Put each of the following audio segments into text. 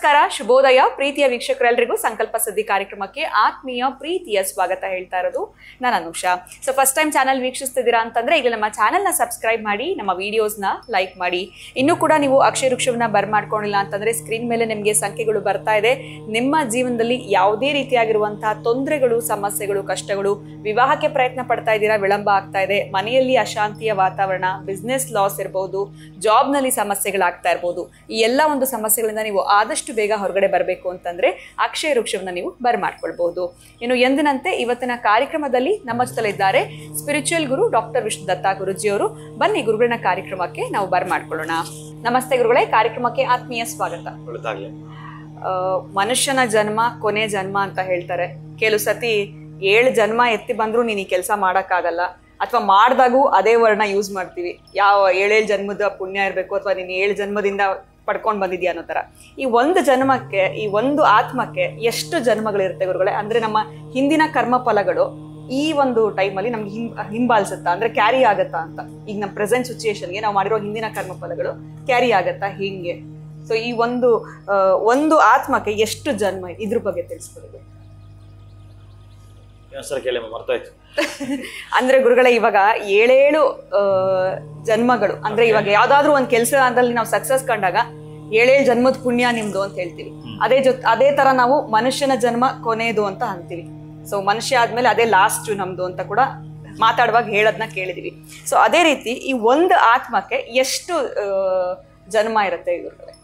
ನಮಸ್ಕಾರ, ಶುಭೋದಯ ಪ್ರೀತಿಯ ವೀಕ್ಷಕರೆಲ್ಲರಿಗೂ ಸಂಕಲ್ಪ ಸಿದ್ಧಿ ಕಾರ್ಯಕ್ರಮಕ್ಕೆ ಆತ್ಮೀಯ ಪ್ರೀತಿಯ ಸ್ವಾಗತ ಹೇಳ್ತಾ ಇರೋದು ನಾನು Anusha. So first time channel ವೀಕ್ಷಿಸ್ತಿದ್ದೀರಾ ಅಂತಂದ್ರೆ ಈಗ ನಮ್ಮ ಚಾನಲ್ನ ಸಬ್ಸ್ಕ್ರೈಬ್ ಮಾಡಿ, ನಮ್ಮ ವಿಡಿಯೋಸ್ನ ಲೈಕ್ ಮಾಡಿ. ಇನ್ನೂ ಕೂಡ ನೀವು ಅಕ್ಷಯ ವೃಕ್ಷವನ್ನ ಬರ್ಮಾಡ್ಕೊಂಡಿಲ್ಲ ಅಂತಂದ್ರೆ ಸ್ಕ್ರೀನ್ ಮೇಲೆ ನಿಮಗೆ ಸಂಖ್ಯೆಗಳು ಬರ್ತಾ ಇದೆ. ನಿಮ್ಮ ಜೀವನದಲ್ಲಿ ಯಾವುದೇ ರೀತಿಯಾಗಿರುವಂತಹ ತೊಂದರೆಗಳು, ಸಮಸ್ಯೆಗಳು, ಕಷ್ಟಗಳು, ವಿವಾಹಕ್ಕೆ ಪ್ರಯತ್ನ ಪಡ್ತಾ ಇದ್ದೀರಾ, ವಿಳಂಬ ಆಗ್ತಾ ಇದೆ, ಮನೆಯಲ್ಲಿ ಅಶಾಂತಿಯ ವಾತಾವರಣ, ಬಿಸ್ನೆಸ್ ಲಾಸ್ ಇರ್ಬೋದು, ಜಾಬ್ನಲ್ಲಿ ಸಮಸ್ಯೆಗಳಾಗ್ತಾ ಇರ್ಬೋದು, ಈ ಎಲ್ಲ ಒಂದು ಸಮಸ್ಯೆಗಳಿಂದ ನೀವು ಆದಷ್ಟು ಬೇಗ ಹೊರಗಡೆ ಬರಬೇಕು ಅಂತಂದ್ರೆ ಅಕ್ಷಯ ವೃಕ್ಷವನ್ನ ನೀವು ಬರ್ಮಾಡ್ಕೊಳ್ಬಹುದು. ಇನ್ನು ಎಂದಿನಂತೆ ಇವತ್ತಿನ ಕಾರ್ಯಕ್ರಮದಲ್ಲಿ ನಮ್ಮ ಜೊತೆ ಇದ್ದಾರೆ ಸ್ಪಿರಿಚುವಲ್ ಗುರು ಡಾಕ್ಟರ್ ವಿಷ್ಣು ದತ್ತಾ ಗುರುಜಿಯವರು. ಬನ್ನಿ ಗುರುಗಳನ್ನ ಕಾರ್ಯಕ್ರಮಕ್ಕೆ ನಾವು ಬರ್ಮಾಡ್ಕೊಳ್ಳೋಣ. ನಮಸ್ತೆ ಗುರುಗಳೇ, ಕಾರ್ಯಕ್ರಮಕ್ಕೆ ಆತ್ಮೀಯ ಸ್ವಾಗತ. ಮನುಷ್ಯನ ಜನ್ಮ ಕೊನೆ ಜನ್ಮ ಅಂತ ಹೇಳ್ತಾರೆ. ಕೆಲವು ಸತಿ 7 ಜನ್ಮ ಎತ್ತಿ ಬಂದ್ರು ನೀನು ಈ ಕೆಲಸ ಮಾಡಕ್ಕಾಗಲ್ಲ, ಅಥವಾ ಮಾಡಿದಾಗೂ ಅದೇ ವರ್ಣ ಯೂಸ್ ಮಾಡ್ತೀವಿ. ಯಾವ 7 ಜನ್ಮದ ಪುಣ್ಯ ಇರಬೇಕು, ಅಥವಾ ನೀನು 7 ಜನ್ಮದಿಂದ ಪಡ್ಕೊಂಡು ಬಂದಿದ್ಯಾ ಅನ್ನೋ ಥರ. ಈ ಒಂದು ಜನ್ಮಕ್ಕೆ, ಈ ಒಂದು ಆತ್ಮಕ್ಕೆ ಎಷ್ಟು ಜನ್ಮಗಳಿರುತ್ತೆ ಗುರುಗಳೇ? ಅಂದರೆ ನಮ್ಮ ಹಿಂದಿನ ಕರ್ಮ ಫಲಗಳು ಈ ಒಂದು ಟೈಮಲ್ಲಿ ನಮ್ಗೆ ಹಿಂಬಾಲಿಸುತ್ತಾ, ಅಂದರೆ ಕ್ಯಾರಿ ಆಗತ್ತಾ ಅಂತ? ಈಗ ನಮ್ಮ ಪ್ರೆಸೆಂಟ್ ಸಿಚುಯೇಷನ್ಗೆ ನಾವು ಮಾಡಿರೋ ಹಿಂದಿನ ಕರ್ಮ ಫಲಗಳು ಕ್ಯಾರಿ ಆಗತ್ತಾ, ಹಿಂಗೆ? ಸೊ ಈ ಒಂದು ಆತ್ಮಕ್ಕೆ ಎಷ್ಟು ಜನ್ಮ, ಇದ್ರ ಬಗ್ಗೆ ತಿಳಿಸ್ಕೊಡೋದು. ಅಂದ್ರೆ ಗುರುಗಳೇ, ಇವಾಗ 7 ಜನ್ಮಗಳು ಅಂದ್ರೆ ಇವಾಗ ಯಾವ್ದಾದ್ರು ಒಂದ್ ಕೆಲಸದಲ್ಲಿ ನಾವು ಸಕ್ಸಸ್ ಕಂಡಾಗ 7 ಜನ್ಮದ ಪುಣ್ಯ ನಿಮ್ದು ಅಂತ ಹೇಳ್ತೀವಿ. ಅದೇ ತರ ನಾವು ಮನುಷ್ಯನ ಜನ್ಮ ಕೊನೆಯದು ಅಂತ ಅಂತೀವಿ. ಸೊ ಮನುಷ್ಯ ಆದ್ಮೇಲೆ ಅದೇ ಲಾಸ್ಟ್ ನಮ್ದು ಅಂತ ಕೂಡ ಮಾತಾಡುವಾಗ ಹೇಳೋದನ್ನ ಕೇಳಿದೀವಿ. ಸೊ ಅದೇ ರೀತಿ ಈ ಒಂದು ಆತ್ಮಕ್ಕೆ ಎಷ್ಟು ಜನ್ಮ ಇರುತ್ತೆ ಗುರುಗಳೇ?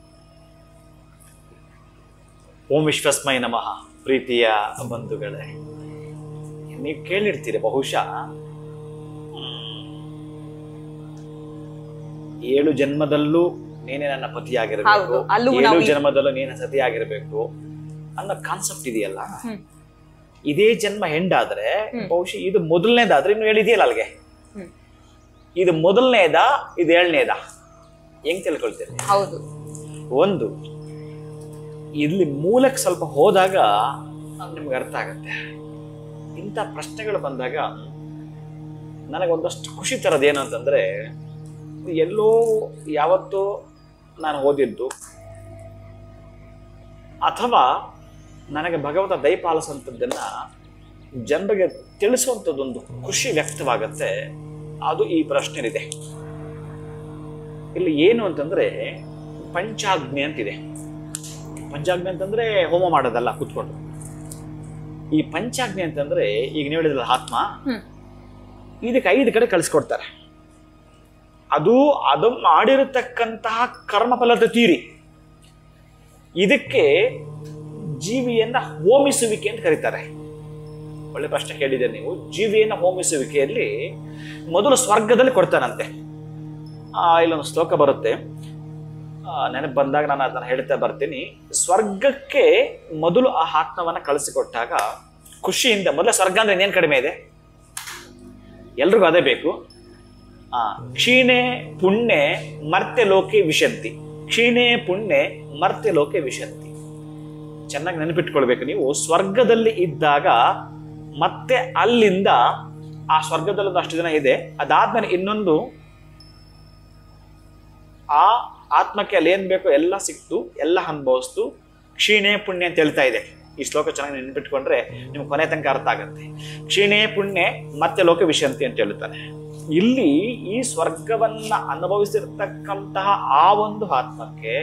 ಓಂ ವಿಶ್ವಸ್ಮೈ ನಮಃ. ಪ್ರೀತಿಯ ಬಂಧುಗಳೇ, ನೀವು ಕೇಳಿರ್ತೀರಿ ಬಹುಶಃ 7 ಜನ್ಮದಲ್ಲೂ ನೀನೇ ನನ್ನ ಪತಿಯಾಗಿರ್ಬೇಕು, 7 ಜನ್ಮದಲ್ಲೂ ನೀನ ಸತಿಯಾಗಿರ್ಬೇಕು ಅನ್ನೋ ಕಾನ್ಸೆಪ್ಟ್ ಇದೆಯಲ್ಲ. ಇದೇ ಜನ್ಮ ಹೆಂಡಾದ್ರೆ ಬಹುಶಃ ಇದು ಮೊದಲನೇದಾದ್ರೆ ಇನ್ನು ಹೇಳಿದೆಯಲ್ಲ ಅಲ್ಲಿಗೆ, ಇದು ಮೊದಲನೇದ, ಇದು 7ನೇದ, ಹೆಂಗ್ ತಿಳ್ಕೊಳ್ತೀರಿ? ಹೌದು. ಒಂದು ಇಲ್ಲಿ ಮೂಲಕ್ಕೆ ಸ್ವಲ್ಪ ಹೋದಾಗ ನಿಮ್ಗೆ ಅರ್ಥ ಆಗತ್ತೆ. ಇಂಥ ಪ್ರಶ್ನೆಗಳು ಬಂದಾಗ ನನಗೊಂದಷ್ಟು ಖುಷಿ ತರೋದೇನು ಅಂತಂದರೆ, ಎಲ್ಲೋ ಯಾವತ್ತೋ ನಾನು ಓದಿದ್ದು ಅಥವಾ ನನಗೆ ಭಗವಂತ ದಯಪಾಲಿಸುವಂಥದ್ದನ್ನು ಜನರಿಗೆ ತಿಳಿಸುವಂಥದ್ದೊಂದು ಖುಷಿ ವ್ಯಕ್ತವಾಗತ್ತೆ. ಅದು ಈ ಪ್ರಶ್ನೆಲಿದೆ. ಇಲ್ಲಿ ಏನು ಅಂತಂದರೆ ಪಂಚಾಗ್ನಿ ಅಂತಿದೆ. ಪಂಚಾಗ್ನಿ ಅಂತಂದರೆ ಹೋಮ ಮಾಡೋದಲ್ಲ ಕೂತ್ಕೊಂಡು. ಈ ಪಂಚಾಗ್ನಿ ಅಂತಂದ್ರೆ ಈಗ ನೀವು ಹೇಳಿದ್ರಲ್ಲ ಆತ್ಮ, ಇದಕ್ಕೆ 5 ಕಡೆ ಕಳಿಸ್ಕೊಡ್ತಾರೆ. ಅದು ಮಾಡಿರತಕ್ಕಂತಹ ಕರ್ಮಫಲದ ತೀರಿ. ಇದಕ್ಕೆ ಜೀವಿಯನ್ನ ಹೋಮಿಸುವಿಕೆ ಅಂತ ಕರೀತಾರೆ. ಒಳ್ಳೆ ಪ್ರಶ್ನೆ ಕೇಳಿದ್ದೀರಿ ನೀವು. ಜೀವಿಯನ್ನ ಹೋಮಿಸುವಿಕೆಯಲ್ಲಿ ಮೊದಲು ಸ್ವರ್ಗದಲ್ಲಿ ಕೊಡ್ತಾನಂತೆ. ಇಲ್ಲೊಂದು ಶ್ಲೋಕ ಬರುತ್ತೆ, ನೆನಪು ಬಂದಾಗ ನಾನು ಅದನ್ನು ಹೇಳ್ತಾ ಬರ್ತೀನಿ. ಸ್ವರ್ಗಕ್ಕೆ ಮೊದಲು ಆ ಆತ್ಮವನ್ನ ಕಳಿಸಿಕೊಟ್ಟಾಗ ಖುಷಿಯಿಂದ, ಮೊದಲ ಸ್ವರ್ಗ ಅಂದ್ರೆ ಇನ್ನೇನು ಕಡಿಮೆ ಇದೆ, ಎಲ್ರಿಗೂ ಅದೇ ಬೇಕು. ಕ್ಷೀಣೆ ಪುಣ್ಯ ಮರ್ತ್ಯ ಲೋಕೆ ವಿಶಂತಿ. ಕ್ಷೀಣೆ ಪುಣ್ಯ ಮರ್ತ್ಯ ಲೋಕೆ ವಿಶಂತಿ. ಚೆನ್ನಾಗಿ ನೆನಪಿಟ್ಕೊಳ್ಬೇಕು ನೀವು. ಸ್ವರ್ಗದಲ್ಲಿ ಇದ್ದಾಗ ಮತ್ತೆ ಅಲ್ಲಿಂದ, ಆ ಸ್ವರ್ಗದಲ್ಲೊಂದು ಅಷ್ಟು ದಿನ ಇದೆ, ಅದಾದ್ಮೇಲೆ ಇನ್ನೊಂದು ಆ ಆತ್ಮಕ್ಕೆ ಅಲ್ಲಿ ಏನ್ ಬೇಕೋ ಎಲ್ಲ ಸಿಕ್ತು, ಎಲ್ಲ ಅನುಭವಿಸ್ತು. ಕ್ಷೀಣೆ ಪುಣ್ಯ ಅಂತ ಹೇಳ್ತಾ ಇದೆ. ಈ ಶ್ಲೋಕ ಚೆನ್ನಾಗಿ ನೆನಪಿಟ್ಕೊಂಡ್ರೆ ನಿಮ್ಗೆ ಕೊನೆ ತನಕ ಅರ್ಥ ಆಗುತ್ತೆ. ಕ್ಷೀಣೆ ಪುಣ್ಯ ಮತ್ತೆ ಲೋಕ ವಿಶಂತಿ ಅಂತ ಹೇಳ್ತಾನೆ. ಇಲ್ಲಿ ಈ ಸ್ವರ್ಗವನ್ನ ಅನುಭವಿಸಿರ್ತಕ್ಕಂತಹ ಆ ಒಂದು ಆತ್ಮಕ್ಕೆ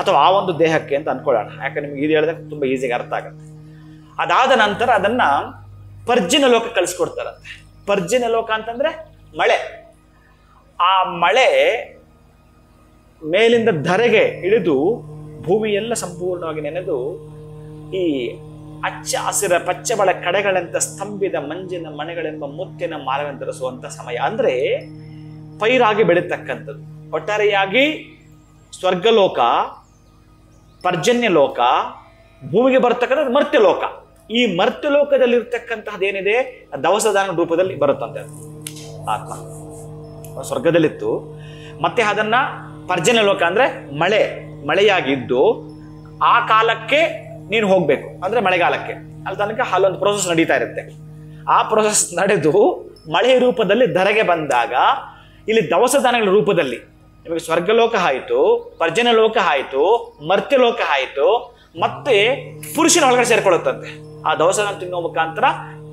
ಅಥವಾ ಆ ಒಂದು ದೇಹಕ್ಕೆ ಅಂತ ಅನ್ಕೊಳ್ಳೋಣ, ಯಾಕಂದ್ರೆ ನಿಮ್ಗೆ ಇದು ಹೇಳಿದಾಗ ತುಂಬಾ ಈಸಿಯಾಗಿ ಅರ್ಥ ಆಗುತ್ತೆ. ಅದಾದ ನಂತರ ಅದನ್ನ ಪರ್ಜಿನ ಲೋಕ ಕಳಿಸ್ಕೊಡ್ತಾರಂತೆ. ಪರ್ಜಿನ ಲೋಕ ಅಂತಂದ್ರೆ ಮಳೆ. ಆ ಮಳೆ ಮೇಲಿಂದ ಧರೆಗೆ ಇಳಿದು ಭೂಮಿಯೆಲ್ಲ ಸಂಪೂರ್ಣವಾಗಿ ನೆನೆದು ಈ ಅಚ್ಚ ಹಸಿರ ಪಚ್ಚಬಳ ಕಡೆಗಳಂತ ಸ್ತಂಭಿದ ಮಂಜಿನ ಮನೆಗಳೆಂಬ ಮುತ್ತಿನ ಮಾಲವೆಂತರಿಸುವಂತ ಸಮಯ. ಅಂದ್ರೆ ಪೈರಾಗಿ ಬೆಳೀತಕ್ಕಂಥದ್ದು. ಒಟ್ಟಾರೆಯಾಗಿ ಸ್ವರ್ಗಲೋಕ, ಪರ್ಜನ್ಯ ಲೋಕ, ಭೂಮಿಗೆ ಬರ್ತಕ್ಕಂಥದ್ದು ಮರ್ತ್ಯಲೋಕ. ಈ ಮರ್ತ್ಯಲೋಕದಲ್ಲಿರ್ತಕ್ಕಂತಹದ್ದೇನಿದೆ ದವಸದಾನ ರೂಪದಲ್ಲಿ ಬರುತ್ತಂತೆ ಆತ್ಮ. ಸ್ವರ್ಗದಲ್ಲಿತ್ತು, ಮತ್ತೆ ಅದನ್ನ ಪರ್ಜನ್ಯ ಲೋಕ ಅಂದ್ರೆ ಮಳೆಯಾಗಿದ್ದು ಆ ಕಾಲಕ್ಕೆ ನೀನು ಹೋಗ್ಬೇಕು, ಅಂದ್ರೆ ಮಳೆಗಾಲಕ್ಕೆ. ಅಲ್ಲಿ ತನಕ ಅಲ್ಲೊಂದು ಪ್ರೊಸೆಸ್ ನಡೀತಾ ಇರುತ್ತೆ. ಆ ಪ್ರೊಸೆಸ್ ನಡೆದು ಮಳೆ ರೂಪದಲ್ಲಿ ಧರೆಗೆ ಬಂದಾಗ ಇಲ್ಲಿ ದವಸ ಧಾನ್ಯಗಳ ರೂಪದಲ್ಲಿ ನಿಮಗೆ ಸ್ವರ್ಗಲೋಕ ಆಯಿತು, ಪರ್ಜನ್ಯ ಲೋಕ ಆಯಿತು, ಮರ್ತ್ಯಲೋಕ ಆಯಿತು, ಮತ್ತೆ ಪುರುಷನ ಒಳಗಡೆ ಸೇರ್ಕೊಳ್ಳುತ್ತಂತೆ. ಆ ದವಸನ ತಿನ್ನುವ ಮುಖಾಂತರ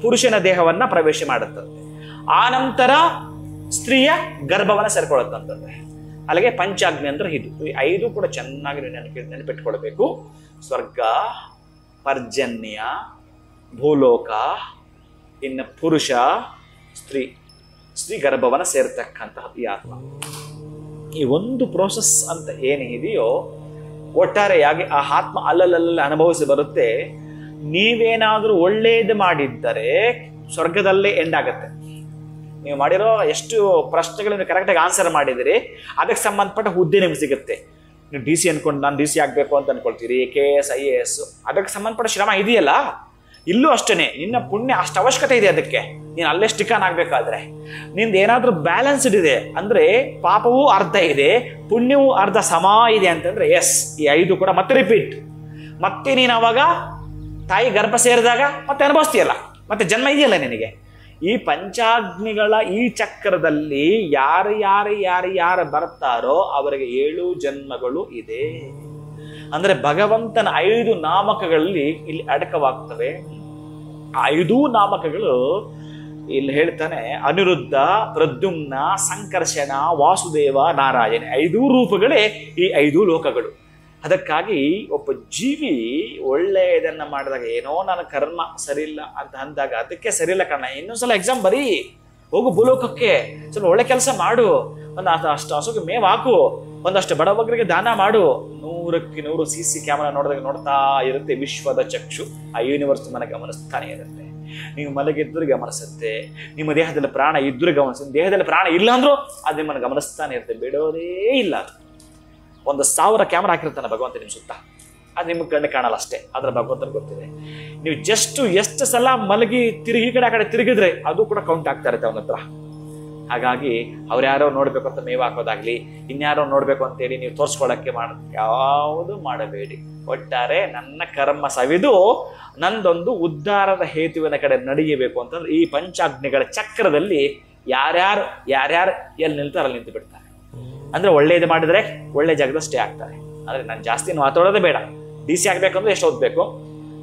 ಪುರುಷನ ದೇಹವನ್ನ ಪ್ರವೇಶ ಮಾಡುತ್ತಂತೆ. ಆ ನಂತರ ಸ್ತ್ರೀಯ ಗರ್ಭವನ್ನ ಸೇರ್ಕೊಳ್ಳುತ್ತಂತೆ. ಅಲ್ಲಿಗೆ ಪಂಚಾಗ್ನಿ ಅಂದ್ರೆ ಇದು. ಈ 5 ಕೂಡ ಚೆನ್ನಾಗಿ ನೆನಪಿಟ್ಕೊಳ್ಬೇಕು. ಸ್ವರ್ಗ, ಪರ್ಜನ್ಯ, ಭೂಲೋಕ, ಇನ್ನು ಪುರುಷ, ಸ್ತ್ರೀ ಗರ್ಭವನ್ನ ಸೇರ್ತಕ್ಕಂತಹ ಈ ಆತ್ಮ. ಈ ಒಂದು ಪ್ರೋಸೆಸ್ ಅಂತ ಏನಿದೆಯೋ ಒಟ್ಟಾರೆಯಾಗಿ ಆ ಆತ್ಮ ಅಲ್ಲಲ್ಲಿ ಅನುಭವಿಸಿ ಬರುತ್ತೆ. ನೀವೇನಾದ್ರೂ ಒಳ್ಳೇದು ಮಾಡಿದ್ದರೆ ಸ್ವರ್ಗದಲ್ಲೇ ಎಂಡ್ ಆಗತ್ತೆ. ನೀವು ಮಾಡಿರೋ ಎಷ್ಟು ಪ್ರಶ್ನೆಗಳನ್ನು ಕರೆಕ್ಟಾಗಿ ಆನ್ಸರ್ ಮಾಡಿದಿರಿ ಅದಕ್ಕೆ ಸಂಬಂಧಪಟ್ಟ ಹುದ್ದೆ ನಿಮ್ಗೆ ಸಿಗುತ್ತೆ. ನೀವು DC ಅನ್ಕೊಂಡು ನಾನು DC ಆಗಬೇಕು ಅಂತ ಅನ್ಕೊಳ್ತೀರಿ, KS IAS, ಅದಕ್ಕೆ ಸಂಬಂಧಪಟ್ಟ ಶ್ರಮ ಇದೆಯಲ್ಲ. ಇಲ್ಲೂ ಅಷ್ಟೇನೆ, ನಿನ್ನ ಪುಣ್ಯ ಅಷ್ಟು ಅವಶ್ಯಕತೆ ಇದೆ. ಅದಕ್ಕೆ ನೀನು ಅಲ್ಲೇ ಸ್ಟಿಕಾನ್ ಆಗ್ಬೇಕಾದ್ರೆ ನಿಂದು ಏನಾದ್ರೂ ಬ್ಯಾಲೆನ್ಸ್ಡ್ ಇದೆ ಅಂದ್ರೆ, ಪಾಪವೂ ಅರ್ಧ ಇದೆ, ಪುಣ್ಯವೂ ಅರ್ಧ ಸಮ ಇದೆ ಅಂತಂದ್ರೆ ಎಸ್, ಈ 5 ಕೂಡ ಮತ್ತೆ ರಿಪೀಟ್. ಮತ್ತೆ ನೀನು ಅವಾಗ ತಾಯಿ ಗರ್ಭ ಸೇರಿದಾಗ ಮತ್ತೆ ಅನುಭವಿಸ್ತೀಯಲ್ಲ, ಮತ್ತೆ ಜನ್ಮ ಇದೆಯಲ್ಲ ನಿನಗೆ. ಈ ಪಂಚಾಗ್ನಿಗಳ ಈ ಚಕ್ರದಲ್ಲಿ ಯಾರು ಬರ್ತಾರೋ ಅವರಿಗೆ 7 ಜನ್ಮಗಳು ಇದೆ. ಅಂದ್ರೆ ಭಗವಂತನ 5 ನಾಮಕಗಳಲ್ಲಿ ಇಲ್ಲಿ ಅಡಕವಾಗ್ತವೆ. ಆ 5 ನಾಮಕಗಳು ಇಲ್ಲಿ ಹೇಳ್ತಾನೆ, ಅನಿರುದ್ಧ, ಪ್ರದ್ಯುಮ್ನ, ಸಂಕರ್ಷಣ, ವಾಸುದೇವ, ನಾರಾಯಣ. 5 ರೂಪಗಳೇ ಈ 5 ಲೋಕಗಳು. ಅದಕ್ಕಾಗಿ ಒಬ್ಬ ಜೀವಿ ಒಳ್ಳೆಯದನ್ನ ಮಾಡಿದಾಗ, ಏನೋ ನನ್ನ ಕರ್ಮ ಸರಿಯಿಲ್ಲ ಅಂತ ಅಂದಾಗ, ಅದಕ್ಕೆ ಸರಿಯಿಲ್ಲ ಕಣ, ಇನ್ನೊಂದ್ಸಲ ಎಕ್ಸಾಮ್ ಬರೀ, ಹೋಗು ಭೂಲೋಕಕ್ಕೆ, ಸ್ವಲ್ಪ ಒಳ್ಳೆ ಕೆಲಸ ಮಾಡು, ಅಷ್ಟು ಹಸುಗೆ ಮೇವ್ ಹಾಕು, ಒಂದಷ್ಟು ಬಡವರಿಗೆ ದಾನ ಮಾಡು. 100ಕ್ಕೆ 100 CC ಕ್ಯಾಮರಾ ನೋಡಿದಾಗ ನೋಡ್ತಾ ಇರುತ್ತೆ ವಿಶ್ವದ ಚಕ್ಷು. ಆ ಯೂನಿವರ್ಸ್ ಮನ ಗಮನಿಸ್ತಾನೆ ಇರುತ್ತೆ. ನೀವು ಮಲಗಿದ್ರು ಗಮನಿಸುತ್ತೆ, ನಿಮ್ಮ ದೇಹದಲ್ಲಿ ಪ್ರಾಣ ಇದ್ರೂ ಗಮನಿಸುತ್ತೆ, ದೇಹದಲ್ಲಿ ಪ್ರಾಣ ಇಲ್ಲ ಅಂದ್ರೂ ಅದು ನಿಮ್ಮನ್ನು ಗಮನಿಸ್ತಾನೆ ಇರುತ್ತೆ, ಬಿಡೋದೇ ಇಲ್ಲ. 1,000 ಕ್ಯಾಮರಾ ಹಾಕಿರ್ತಾನೆ ಭಗವಂತ ನಿಮ್ಮ ಸುತ್ತ, ಅದು ನಿಮ್ಗೆ ಕಣ್ಣು ಕಾಣಲ್ಲ ಅಷ್ಟೇ, ಆದ್ರೆ ಭಗವಂತನ ಗೊತ್ತಿದೆ. ನೀವು ಎಷ್ಟು ಸಲ ಮಲಗಿ ತಿರುಗಿ ಈ ಕಡೆ ಆ ಕಡೆ ತಿರುಗಿದ್ರೆ ಅದು ಕೂಡ ಕೌಂಟ್ ಆಗ್ತಾ ಇರುತ್ತೆ ಅವನ ಹತ್ರ. ಹಾಗಾಗಿ ಅವ್ರ್ಯಾರೋ ನೋಡ್ಬೇಕು ಅಂತ ಮೇವು ಹಾಕೋದಾಗ್ಲಿ, ಇನ್ಯಾರೋ ನೋಡ್ಬೇಕು ಅಂತೇಳಿ ನೀವು ತೋರ್ಸ್ಕೊಳಕ್ಕೆ ಯಾವುದು ಮಾಡಬೇಡಿ. ಒಟ್ಟಾರೆ ನನ್ನ ಕರ್ಮ ಸವಿದು ನಂದೊಂದು ಉದ್ಧಾರದ ಹೇತುವಿನ ಕಡೆ ನಡೆಯಬೇಕು ಅಂತಂದ್ರೆ ಈ ಪಂಚಾಗ್ನಿಗಳ ಚಕ್ರದಲ್ಲಿ ಯಾರ್ಯಾರು ಎಲ್ಲಿ ನಿಲ್ತಾರೆ ಅಲ್ಲಿ ನಿಂತು ಬಿಡ್ತಾರೆ. ಅಂದ್ರೆ ಒಳ್ಳೇದು ಮಾಡಿದ್ರೆ ಒಳ್ಳೆ ಜಾಗದ ಸ್ಟೇ ಆಗ್ತಾರೆ. ಅಂದ್ರೆ ನಾನು ಜಾಸ್ತಿ ಮಾತಾಡೋದೇ ಬೇಡ. DC ಆಗ್ಬೇಕಂದ್ರೆ ಎಷ್ಟು ಓದ್ಬೇಕು,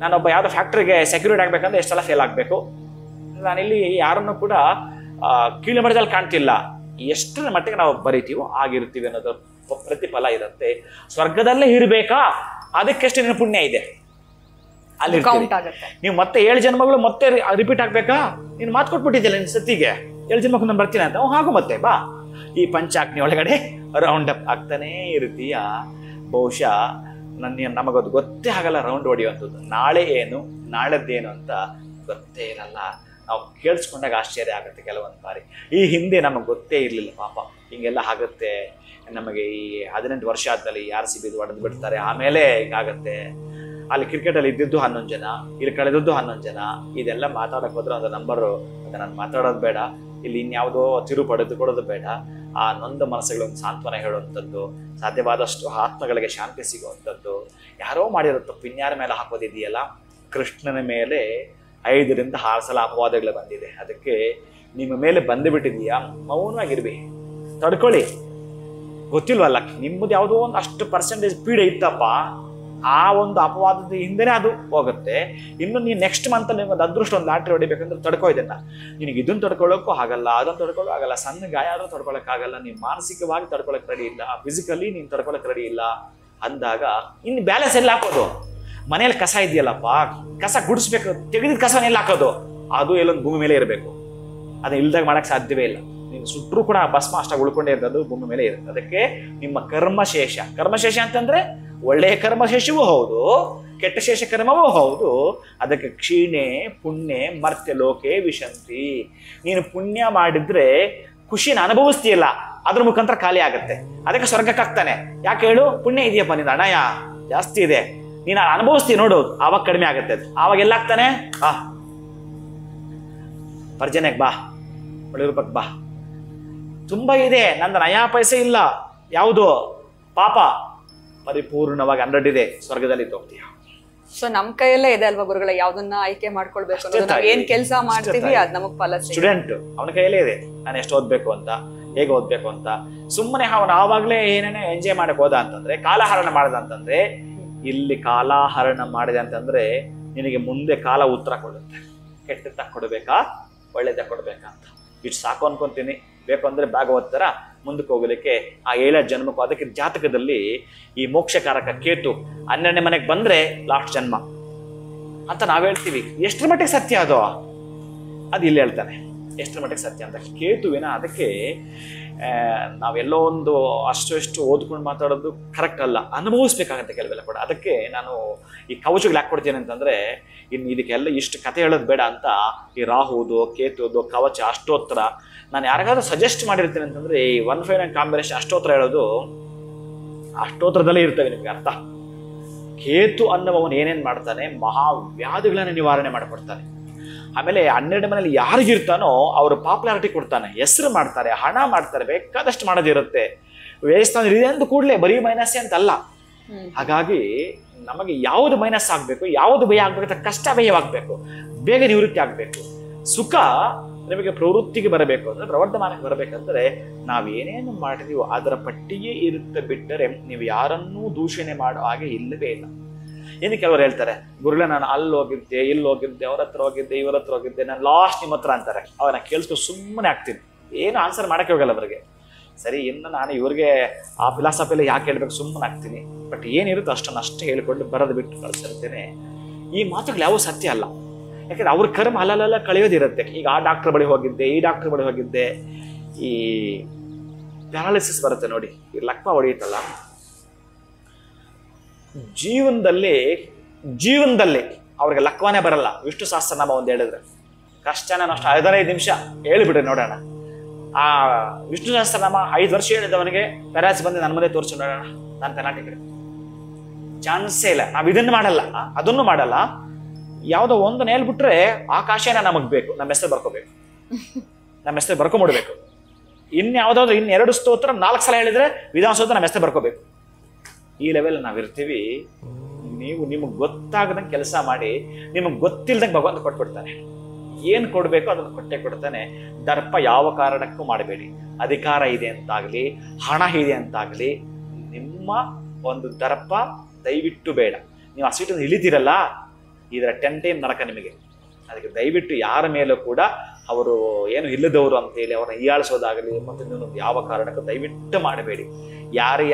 ನಾನೊಬ್ಬ ಯಾವುದೋ ಫ್ಯಾಕ್ಟ್ರಿಗೆ ಸೆಕ್ಯೂರಿಟಿ ಆಗ್ಬೇಕಂದ್ರೆ ಎಷ್ಟೆಲ್ಲ ಫೇಲ್ ಆಗಬೇಕು. ನಾನಿಲ್ಲಿ ಯಾರನ್ನು ಕೂಡ ಕೀಳು ಮಟ್ಟದಲ್ಲಿ ಕಾಣ್ತಿಲ್ಲ. ಎಷ್ಟರ ಮಟ್ಟಿಗೆ ನಾವು ಬರೀತೀವೋ ಆಗಿರ್ತೀವಿ ಅನ್ನೋದು ಪ್ರತಿಫಲ ಇರುತ್ತೆ. ಸ್ವರ್ಗದಲ್ಲೇ ಇರಬೇಕಾ, ಅದಕ್ಕೆಷ್ಟು ನಿನ್ನ ಪುಣ್ಯ ಇದೆ ಅಲ್ಲಿ. ನೀವು ಮತ್ತೆ 7 ಜನ್ಮಗಳು ಮತ್ತೆ ರಿಪೀಟ್ ಆಗ್ಬೇಕಾ? ನೀನು ಮಾತು ಕೊಟ್ಬಿಟ್ಟಿದ್ದಿಲ್ಲ ನಿನ್ನ ಸತಿಗೆ 7 ಜನ್ಮಕ್ಕೆ ನಾನು ಬರ್ತೀನಿ ಅಂತ. ಹಾಗೂ ಮತ್ತೆ ಬಾ, ಈ ಪಂಚಾಗ್ನಿ ಒಳಗಡೆ ರೌಂಡ್ ಅಪ್ ಆಗ್ತಾನೇ ಇರ್ತೀಯ. ಬಹುಶಃ ನಮಗದು ಗೊತ್ತೇ ಆಗಲ್ಲ ರೌಂಡ್ ಹೊಡೆಯುವಂಥದ್ದು. ನಾಳೆ ಏನು ನಾಳೆದ್ದೇನು ಅಂತ ಗೊತ್ತೇ ಇರಲ್ಲ. ನಾವು ಕೇಳಿಸ್ಕೊಂಡಾಗ ಆಶ್ಚರ್ಯ ಆಗುತ್ತೆ ಕೆಲವೊಂದು ಬಾರಿ. ಈ ಹಿಂದೆ ನಮಗೆ ಗೊತ್ತೇ ಇರಲಿಲ್ಲ, ಪಾಪ ಹಿಂಗೆಲ್ಲ ಆಗುತ್ತೆ. ನಮಗೆ ಈ 18 ವರ್ಷ ಆದ್ಮೇಲೆ RCB ಹೊಡೆದು ಬಿಡ್ತಾರೆ, ಆಮೇಲೆ ಹಿಂಗಾಗತ್ತೆ. ಅಲ್ಲಿ ಕ್ರಿಕೆಟಲ್ಲಿ ಇದ್ದಿದ್ದು 11 ಜನ, ಇಲ್ಲಿ ಕಳೆದದ್ದು 11 ಜನ. ಇದೆಲ್ಲ ಮಾತಾಡಕ್ಕೆ ಹೋದ್ರೆ ಒಂದು ನಂಬರು, ಮತ್ತೆ ನಾನು ಮಾತಾಡೋದು ಬೇಡ, ಇಲ್ಲಿ ಇನ್ಯಾವುದೋ ತಿರು ಪಡೆದುಕೊಡೋದು ಬೇಡ. ಆ ನೊಂದ ಮನಸ್ಸುಗಳನ್ನು ಸಾಂತ್ವನ ಹೇಳುವಂಥದ್ದು, ಸಾಧ್ಯವಾದಷ್ಟು ಆತ್ಮಗಳಿಗೆ ಶಾಂತಿ ಸಿಗುವಂಥದ್ದು. ಯಾರೋ ಮಾಡಿರೋ ತಪ್ಪು ಇನ್ಯಾರ ಮೇಲೆ ಹಾಕೋದಿದೆಯಲ್ಲ. ಕೃಷ್ಣನ ಮೇಲೆ 5ರಿಂದ 6 ಸಲ ಅಪವಾದಗಳು ಬಂದಿದೆ. ಅದಕ್ಕೆ ನಿಮ್ಮ ಮೇಲೆ ಬಂದು ಬಿಟ್ಟಿದೀಯಾ, ಮೌನವಾಗಿರ್ಬೇಕು, ತಡ್ಕೊಳ್ಳಿ. ಗೊತ್ತಿಲ್ವಲ್ಲ ನಿಮ್ಮದು ಯಾವುದೋ ಒಂದು ಅಷ್ಟು ಪರ್ಸೆಂಟೇಜ್ ಪೀಡೆ ಇತ್ತಪ್ಪ, ಆ ಒಂದು ಅಪವಾದದ ಹಿಂದೆನೇ ಅದು ಹೋಗುತ್ತೆ. ಇನ್ನು ನೀನು ನೆಕ್ಸ್ಟ್ ಮಂತ್ ನಿಮ್ಗೆ ಅದೃಷ್ಟ ಒಂದು ಲಾಟ್ರಿ ಹೊಡಿಬೇಕಂದ್ರೆ ತಡ್ಕೋ ಇದನ್ನ. ನಿನಗೆ ಇದನ್ನು ತಡ್ಕೊಳ್ಳೋಕ್ಕೂ ಆಗಲ್ಲ, ಅದನ್ನು ತಡ್ಕೊಳ್ಳೋ ಆಗಲ್ಲ, ಸಣ್ಣ ಗಾಯ ಆದ್ರೂ ತಡ್ಕೊಳಕ್ಕಾಗಲ್ಲ, ನೀನು ಮಾನಸಿಕವಾಗಿ ತಡ್ಕೊಳಕ್ ರೆಡಿ ಇಲ್ಲ, ಫಿಸಿಕಲಿ ನೀನು ತಡ್ಕೊಳಕ್ ರೆಡಿ ಇಲ್ಲ ಅಂದಾಗ ಇನ್ನು ಬ್ಯಾಲೆನ್ಸ್ ಎಲ್ಲ ಹಾಕೋದು. ಮನೇಲಿ ಕಸ ಇದೆಯಲ್ಲಪ್ಪ, ಕಸ ಗುಡಿಸ್ಬೇಕು, ತೆಗೆದಿದ್ದ ಕಸನ ಎಲ್ಲ ಹಾಕೋದು, ಅದು ಎಲ್ಲೊಂದು ಭೂಮಿ ಮೇಲೆ ಇರಬೇಕು. ಅದನ್ನ ಇಲ್ದಾಗ ಮಾಡಕ್ ಸಾಧ್ಯವೇ ಇಲ್ಲ. ನೀನು ಸುಟ್ಟರು ಕೂಡ ಭಸ್ಮ ಅಷ್ಟಾಗಿ ಉಳ್ಕೊಂಡೇ ಇರೋದು ಭೂಮಿ ಮೇಲೆ ಇರುತ್ತೆ. ಅದಕ್ಕೆ ನಿಮ್ಮ ಕರ್ಮಶೇಷ ಅಂತಂದ್ರೆ ಒಳ್ಳೆಯ ಕರ್ಮಶೇಷವೂ ಹೌದು, ಕೆಟ್ಟ ಶೇಷ ಕರ್ಮವೂ ಹೌದು. ಅದಕ್ಕೆ ಕ್ಷೀಣೆ ಪುಣ್ಯ ಮರ್ತ್ಯ ಲೋಕೆ ವಿಶಂತಿ. ನೀನು ಪುಣ್ಯ ಮಾಡಿದ್ರೆ ಖುಷಿನ ಅನುಭವಿಸ್ತೀಯಲ್ಲ, ಅದ್ರ ಮುಖಾಂತರ ಖಾಲಿ ಆಗತ್ತೆ. ಅದಕ್ಕೆ ಸ್ವರ್ಗಕ್ಕಾಗ್ತಾನೆ. ಯಾಕೆ ಹೇಳು? ಪುಣ್ಯ ಇದೆಯಪ್ಪ, ನಿನ್ನ ಹಣಯ ಜಾಸ್ತಿ ಇದೆ, ನೀನು ಅನುಭವಿಸ್ತೀಯ ನೋಡು, ಆವಾಗ ಕಡಿಮೆ ಆಗತ್ತೆ. ಅದು ಆವಾಗ ಎಲ್ಲಾಗ್ತಾನೆ, ಪರ್ಜನೆಗೆ ಬಾ, ಒಳ್ಳೆ ರೂಪಕ್ಕೆ ಬಾ, ತುಂಬಾ ಇದೆ, ನಂದು ನಯಾ ಪೈಸೆ ಇಲ್ಲ, ಯಾವುದು ಪಾಪ ಪರಿಪೂರ್ಣವಾಗಿ 100 ಇದೆ, ಸ್ವರ್ಗದಲ್ಲಿ ಹೋಗ್ತೀಯ. ಸೊ ನಮ್ ಕೈಯಲ್ಲೇ ಇದೆ ಅಲ್ವಾ ಗುರುಗಳ, ಯಾವ್ದನ್ನ ಆಯ್ಕೆ ಮಾಡ್ಕೊಳ್ಬೇಕು, ಏನ್ ಕೆಲಸ ಮಾಡ್ತೀವಿ ಅದ್ ನಮಗ್ ಫಲ. ಸ್ಟೂಡೆಂಟ್ ಅವನ ಕೈಯಲ್ಲೇ ಇದೆ, ನಾನು ಎಷ್ಟು ಓದ್ಬೇಕು ಅಂತ, ಹೇಗೆ ಓದ್ಬೇಕು ಅಂತ. ಸುಮ್ಮನೆ ಅವನು ಆವಾಗಲೇ ಏನೇನೋ ಎಂಜಾಯ್ ಮಾಡಕ್ ಹೋದ ಅಂತಂದ್ರೆ, ಕಾಲಹರಣ ಮಾಡ್ದ ಅಂತಂದ್ರೆ, ಇಲ್ಲಿ ಕಾಲಹರಣ ಮಾಡಿದೆ ಅಂತಂದ್ರೆ ನಿನಗೆ ಮುಂದೆ ಕಾಲ ಉತ್ತರ ಕೊಡುತ್ತೆ. ಕೆಟ್ಟದ ಕೊಡ್ಬೇಕಾ ಒಳ್ಳೇದ ಕೊಡ್ಬೇಕಾ ಅಂತ. ಇಷ್ಟು ಸಾಕು ಅನ್ಕೊಂತೀನಿ. ಬೇಕು ಅಂದ್ರೆ ಭಾಗವತ್ ಥರ ಮುಂದಕ್ಕೆ ಹೋಗ್ಲಿಕ್ಕೆ ಆ 7 ಜನ್ಮಕ್ಕೂ. ಅದಕ್ಕೆ ಜಾತಕದಲ್ಲಿ ಈ ಮೋಕ್ಷಕಾರಕ ಕೇತು 12ನೇ ಮನೆಗೆ ಬಂದ್ರೆ ಲಾಸ್ಟ್ ಜನ್ಮ ಅಂತ ನಾವ್ ಹೇಳ್ತೀವಿ. ಎಷ್ಟರ ಮಟ್ಟಿಗೆ ಸತ್ಯ ಅದು ಇಲ್ಲಿ ಹೇಳ್ತಾನೆ, ಎಷ್ಟರ ಮಟ್ಟಿಗೆ ಸತ್ಯ ಅಂತ. ಕೇತುವಿನ ಅದಕ್ಕೆ ನಾವೆಲ್ಲೋ ಒಂದು ಅಷ್ಟು ಓದ್ಕೊಂಡು ಮಾತಾಡೋದು ಕರೆಕ್ಟ್ ಅಲ್ಲ, ಅನುಭವಿಸ್ಬೇಕಾಗತ್ತೆ ಕೆಲವೆಲ್ಲ ಕೂಡ. ಅದಕ್ಕೆ ನಾನು ಈ ಕವಚಗಳು ಯಾಕೆ ಕೊಡ್ತೀನಿ ಅಂತಂದ್ರೆ, ಇನ್ನು ಇದಕ್ಕೆಲ್ಲ ಇಷ್ಟು ಕತೆ ಹೇಳೋದು ಬೇಡ ಅಂತ ಈ ರಾಹುದು ಕೇತುದು ಕವಚ ಅಷ್ಟೋತ್ತರ ನಾನು ಯಾರಿಗಾದ್ರೂ ಸಜೆಸ್ಟ್ ಮಾಡಿರ್ತೀನಿ ಅಂತಂದ್ರೆ, ಈ 1-5 ಕಾಂಬಿನೇಷನ್ ಅಷ್ಟೋತ್ತರ ಹೇಳೋದು ಅಷ್ಟೋತ್ರದಲ್ಲೇ ಇರ್ತವೆ ನಿಮ್ಗೆ ಅರ್ಥ. ಕೇತು ಅನ್ನುವವನು ಏನೇನ್ ಮಾಡ್ತಾನೆ, ಮಹಾವ್ಯಾಧಿಗಳನ್ನ ನಿವಾರಣೆ ಮಾಡಿಕೊಡ್ತಾನೆ. ಆಮೇಲೆ 12 ಮನೇಲಿ ಯಾರಿಗಿರ್ತಾನೋ ಅವರು ಪಾಪ್ಯುಲಾರಿಟಿ ಕೊಡ್ತಾನೆ, ಹೆಸರು ಮಾಡ್ತಾರೆ, ಹಣ ಮಾಡ್ತಾರೆ, ಬೇಕಾದಷ್ಟು ಮಾಡೋದಿರುತ್ತೆ. ವ್ಯಯಸ್ಥಾನ ಇದೆ ಅಂತ ಕೂಡಲೇ ಬರೀ ಮೈನಸ್ಸೇ ಅಂತಲ್ಲ. ಹಾಗಾಗಿ ನಮಗೆ ಯಾವುದು ಮೈನಸ್ ಆಗ್ಬೇಕು, ಯಾವುದು ಭಯ ಆಗ್ಬೇಕು, ಕಷ್ಟ ಭಯವಾಗಬೇಕು, ಬೇಗ ನಿವೃತ್ತಿ ಆಗ್ಬೇಕು. ಸುಖ ನಿಮಗೆ ಪ್ರವೃತ್ತಿಗೆ ಬರಬೇಕು ಅಂದ್ರೆ, ಪ್ರವರ್ಧಮಾನಕ್ಕೆ ಬರಬೇಕಂದ್ರೆ ನಾವೇನೇನು ಮಾಡಿದೀವೋ ಅದರ ಪಟ್ಟಿಯೇ ಇರುತ್ತೆ. ಬಿಟ್ಟರೆ ನೀವು ಯಾರನ್ನೂ ದೂಷಣೆ ಮಾಡೋ ಹಾಗೆ ಇಲ್ಲವೇ ಇಲ್ಲ. ಇನ್ನು ಕೆಲವರು ಹೇಳ್ತಾರೆ, ಗುರುಳೆ ನಾನು ಅಲ್ಲಿ ಹೋಗಿದ್ದೆ, ಇಲ್ಲಿ ಹೋಗಿದ್ದೆ, ಅವ್ರ ಹತ್ರ ಹೋಗಿದ್ದೆ, ಇವ್ರ ಹತ್ರ ಹೋಗಿದ್ದೆ, ನಾನು ಲಾಸ್ಟ್ ನಿಮ್ಮ ಹತ್ರ ಅಂತಾರೆ. ಅವ್ರನ್ನ ಕೇಳಿಸ್ಕೊಂಡು ಸುಮ್ಮನೆ ಆಗ್ತೀನಿ, ಏನು ಆನ್ಸರ್ ಮಾಡಕ್ಕೆ ಹೋಗಲ್ಲ ಅವರಿಗೆ. ಸರಿ, ಇನ್ನು ನಾನು ಇವ್ರಿಗೆ ಆ ಫಿಲಾಸಫಿಯಲ್ಲಿ ಯಾಕೆ ಹೇಳ್ಬೇಕು, ಸುಮ್ಮನೆ ಆಗ್ತೀನಿ. ಬಟ್ ಏನಿರುತ್ತೆ ಅಷ್ಟೇ ಹೇಳ್ಕೊಂಡು ಬರೋದು ಬಿಟ್ಟು ಕಳಿಸಿರ್ತೇನೆ. ಈ ಮಾತುಗಳು ಯಾವ ಸತ್ಯ ಅಲ್ಲ. ಯಾಕಂದ್ರೆ ಅವ್ರ ಕರ್ಮ ಅಲ್ಲಲ್ಲ ಕಳೆಯೋದಿರುತ್ತೆ. ಈಗ ಆ ಡಾಕ್ಟರ್ ಬಳಿ ಹೋಗಿದ್ದೆ, ಈ ಡಾಕ್ಟರ್ ಬಳಿ ಹೋಗಿದ್ದೆ, ಈ ಪ್ಯಾರಾಲಿಸಿಸ್ ಬರುತ್ತೆ ನೋಡಿ, ಈ ಲಕ್ಮ ಹೊಡೆಯುತ್ತಲ್ಲ, ಜೀವನದಲ್ಲಿ ಅವ್ರಿಗೆ ಲಕ್ವಾನೇ ಬರಲ್ಲ. ವಿಷ್ಣು ಸಹಸ್ರನಾಮ ಒಂದು ಹೇಳಿದ್ರೆ ಕಷ್ಟನೇ ಅಷ್ಟು 15 ನಿಮಿಷ ಹೇಳಿಬಿಡ್ರಿ ನೋಡೋಣ. ಆ ವಿಷ್ಣು ಸಹಸ್ರನಾಮ 5 ವರ್ಷ ಹೇಳಿದವನಿಗೆ ಪ್ಯಾರಾಲಿಸಿಸ್ ಬಂದು ನನ್ನ ಮನೆ ತೋರಿಸಿ ನೋಡೋಣ, ನಾನು ಪೆನಾಲ್ಟಿ ಚಾನ್ಸೇ ಇಲ್ಲ. ನಾವು ಇದನ್ನು ಮಾಡಲ್ಲ, ಅದನ್ನು ಮಾಡಲ್ಲ. ಯಾವುದೋ ಒಂದು ಹೇಳ್ಬಿಟ್ರೆ ಆಕಾಶನ ನಮಗ್ ಬೇಕು, ನಮ್ಮ ಹೆಸರು ಬರ್ಕೋಬೇಕು, ನಮ್ಮ ಹೆಸರು ಬರ್ಕೊಂಬಿಡ್ಬೇಕು. ಇನ್ಯಾವುದಾದ್ರು 2 ಸ್ತೋತ್ರ 4 ಸಲ ಹೇಳಿದ್ರೆ ವಿಧಾನಸೌಧ ನಮ್ಮ ಹೆಸರು ಬರ್ಕೋಬೇಕು. ಈ ಲೆವೆಲ್ ನಾವಿರ್ತೀವಿ. ನೀವು ನಿಮಗೆ ಗೊತ್ತಾಗದಂಗೆ ಕೆಲಸ ಮಾಡಿ, ನಿಮಗೆ ಗೊತ್ತಿಲ್ದಂಗೆ ಭಗವಂತ ಕೊಟ್ಬಿಡ್ತಾನೆ. ಏನು ಕೊಡಬೇಕು ಅದನ್ನು ಕೊಟ್ಟೆ ಕೊಡ್ತಾನೆ. ದರ್ಪ ಯಾವ ಕಾರಣಕ್ಕೂ ಮಾಡಬೇಡಿ. ಅಧಿಕಾರ ಇದೆ ಅಂತಾಗ್ಲಿ, ಹಣ ಇದೆ ಅಂತಾಗ್ಲಿ, ನಿಮ್ಮ ಒಂದು ದರ್ಪ ದಯವಿಟ್ಟು ಬೇಡ. ನೀವು ಆ ಸೀಟನ್ನು ಇಳಿತೀರಲ್ಲ, ಇದರ 10 ಟೈಮ್ ನರಕ ನಿಮಗೆ. ಅದಕ್ಕೆ ದಯವಿಟ್ಟು ಯಾರ ಮೇಲೂ ಕೂಡ ಅವರು ಏನು ಇಲ್ಲದವರು ಅಂತೇಳಿ ಅವ್ರನ್ನ ಹೀಯಾಳಿಸೋದಾಗಲಿ ಮತ್ತು ಯಾವ ಕಾರಣಕ್ಕೂ ದಯವಿಟ್ಟು ಮಾಡಬೇಡಿ. ಯಾರು